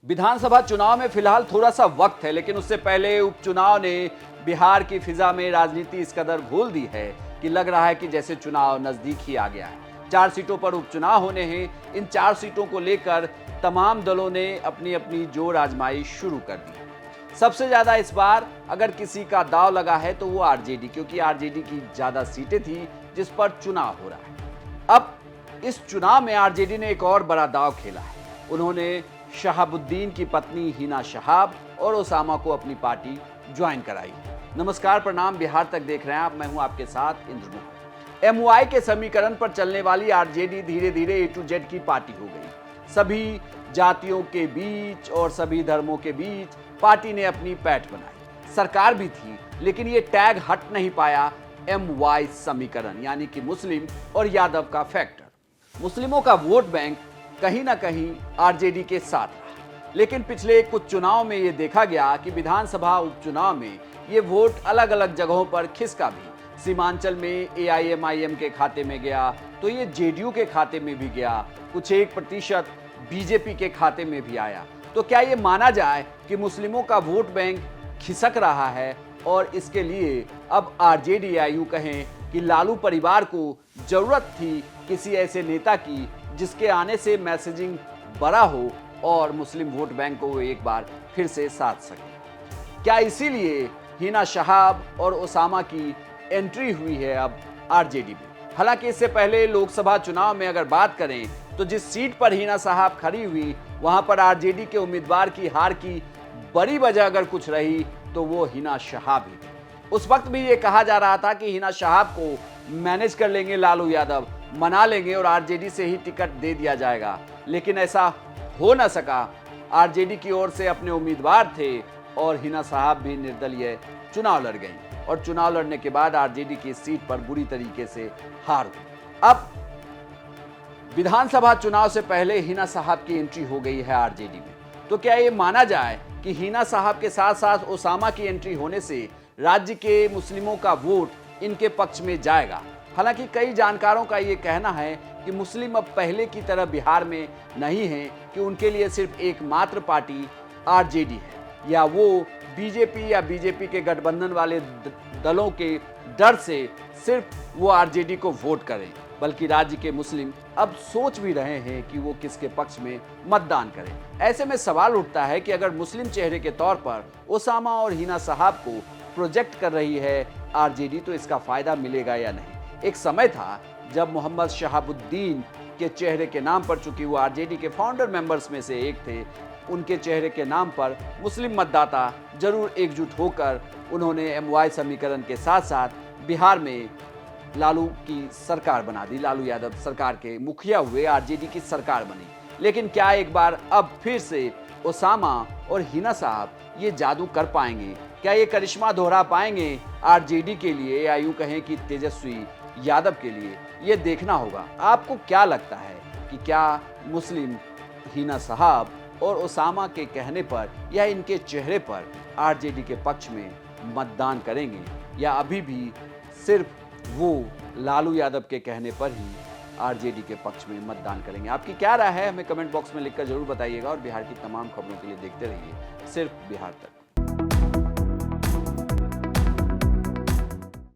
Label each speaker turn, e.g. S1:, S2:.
S1: विधानसभा चुनाव में फिलहाल थोड़ा सा वक्त है, लेकिन उससे पहले उपचुनाव ने बिहार की फिजा में राजनीति इस कदर घोल दी है कि लग रहा है कि जैसे चुनाव नजदीक ही आ गया है। 4 सीटों पर उपचुनाव होने हैं। इन 4 सीटों को लेकर तमाम दलों ने अपनी अपनी जोर आजमाइश शुरू कर दी। सबसे ज्यादा इस बार अगर किसी का दांव लगा है तो वो आरजेडी, क्योंकि आरजेडी की ज्यादा सीटें थी जिस पर चुनाव हो रहा है। अब इस चुनाव में आरजेडी ने एक और बड़ा दांव खेला है। उन्होंने शहाबुद्दीन की पत्नी हिना शहाब और ओसामा को अपनी पार्टी ज्वाइन कराई। नमस्कार, प्रणाम, बिहार तक देख रहे हैं आप। मैं हूं आपके साथ इंद्रनूर। एमवाई के समीकरण पर चलने वाली आरजेडी धीरे धीरे ए टू जेड की पार्टी हो गई। सभी जातियों के बीच और सभी धर्मों के बीच पार्टी ने अपनी पैठ बनाई। सरकार भी थी, लेकिन ये टैग हट नहीं पाया एमवाई समीकरण, यानी कि मुस्लिम और यादव का फैक्टर। मुस्लिमों का वोट बैंक कहीं ना कहीं आरजेडी के साथ रहा, लेकिन पिछले कुछ चुनाव में यह देखा गया कि विधानसभा उपचुनाव में ये वोट अलग अलग जगहों पर खिसका भी। सीमांचल में एआईएमआईएम के खाते में गया, तो ये जेडीयू के खाते में भी गया, कुछ 1% बीजेपी के खाते में भी आया। तो क्या ये माना जाए कि मुस्लिमों का वोट बैंक खिसक रहा है और इसके लिए अब आरजेडी, या यूं कहें कि लालू परिवार को जरूरत थी किसी ऐसे नेता की जिसके आने से मैसेजिंग बड़ा हो और मुस्लिम वोट बैंक को एक बार फिर से साध सके? क्या इसीलिए हिना शहाब और ओसामा की एंट्री हुई है अब आरजेडी में? हालांकि इससे पहले लोकसभा चुनाव में अगर बात करें तो जिस सीट पर हिना शहाब खड़ी हुई, वहां पर आरजेडी के उम्मीदवार की हार की बड़ी वजह अगर कुछ रही तो वो हिना शहाब ही थी। उस वक्त भी ये कहा जा रहा था कि हिना शहाब को मैनेज कर लेंगे लालू यादव, मना लेंगे और आरजेडी से ही टिकट दे दिया जाएगा, लेकिन ऐसा हो न सका। आरजेडी की ओर से अपने उम्मीदवार थे और हिना शहाब भी निर्दलीय चुनाव लड़ गई और चुनाव लड़ने के बाद आरजेडी की सीट पर बुरी तरीके से हार हुई। अब विधानसभा चुनाव से पहले हिना शहाब की एंट्री हो गई है आरजेडी में, तो क्या ये माना जाए कि हिना शहाब के साथ साथ ओसामा की एंट्री होने से राज्य के मुस्लिमों का वोट इनके पक्ष में जाएगा? हालांकि कई जानकारों का ये कहना है कि मुस्लिम अब पहले की तरह बिहार में नहीं है कि उनके लिए सिर्फ एकमात्र पार्टी आरजेडी है, या वो बीजेपी या बीजेपी के गठबंधन वाले दलों के डर से सिर्फ वो आरजेडी को वोट करें, बल्कि राज्य के मुस्लिम अब सोच भी रहे हैं कि वो किसके पक्ष में मतदान करें। ऐसे में सवाल उठता है कि अगर मुस्लिम चेहरे के तौर पर ओसामा और हिना शहाब को प्रोजेक्ट कर रही है आरजेडी, तो इसका फायदा मिलेगा या नहीं? एक समय था जब मोहम्मद शहाबुद्दीन के चेहरे के नाम पर, चूंकि वो आरजेडी के फाउंडर मेंबर्स में से एक थे, उनके चेहरे के नाम पर मुस्लिम मतदाता जरूर एकजुट होकर उन्होंने एमवाई समीकरण के साथ साथ बिहार में लालू की सरकार बना दी। लालू यादव सरकार के मुखिया हुए, आरजेडी की सरकार बनी। लेकिन क्या एक बार अब फिर से ओसामा और हिना साहब ये जादू कर पाएंगे? क्या ये करिश्मा दोहरा पाएंगे आरजेडी के लिए, या यूं कहें कि तेजस्वी यादव के लिए? ये देखना होगा। आपको क्या लगता है कि क्या मुस्लिम हिना साहब और ओसामा के कहने पर या इनके चेहरे पर आरजेडी के पक्ष में मतदान करेंगे, या अभी भी सिर्फ वो लालू यादव के कहने पर ही आरजेडी के पक्ष में मतदान करेंगे? आपकी क्या राय है, हमें कमेंट बॉक्स में लिखकर जरूर बताइएगा और बिहार की तमाम खबरों के लिए देखते रहिए सिर्फ बिहार तक।